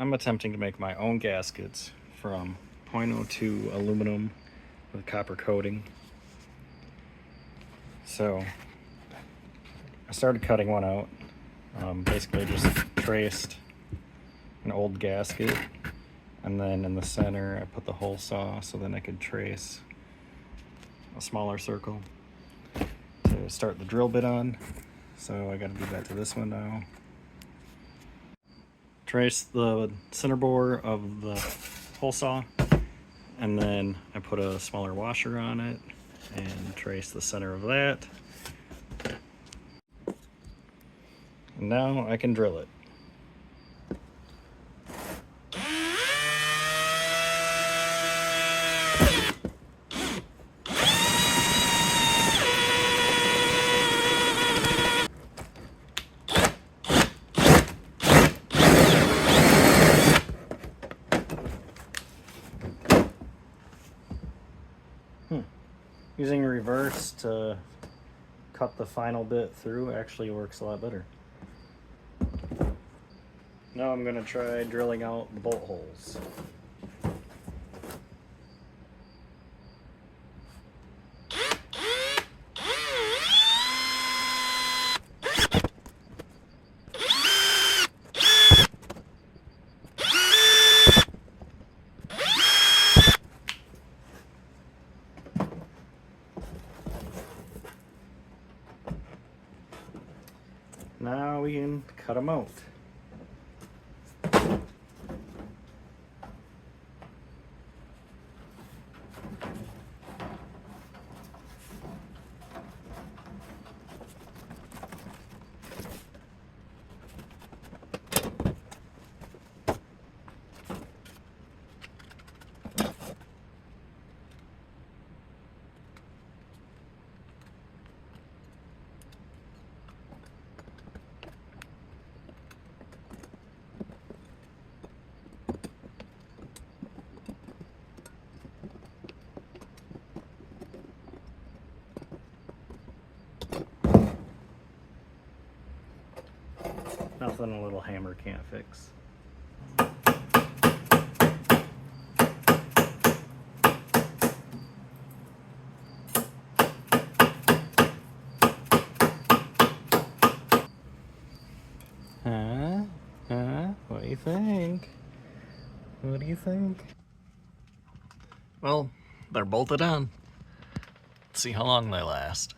I'm attempting to make my own gaskets from .02 aluminum with copper coating. So I started cutting one out. Basically just traced an old gasket, and then in the center I put the hole saw so then I could trace a smaller circle to start the drill bit on. So I gotta do that to this one now. Trace the center bore of the hole saw, and then I put a smaller washer on it and trace the center of that. And now I can drill it. Using reverse to cut the final bit through actually works a lot better. Now I'm going to try drilling out the bolt holes. Now we can cut them out. Nothing a little hammer can't fix. What do you think? What do you think? Well, they're bolted on. Let's see how long they last.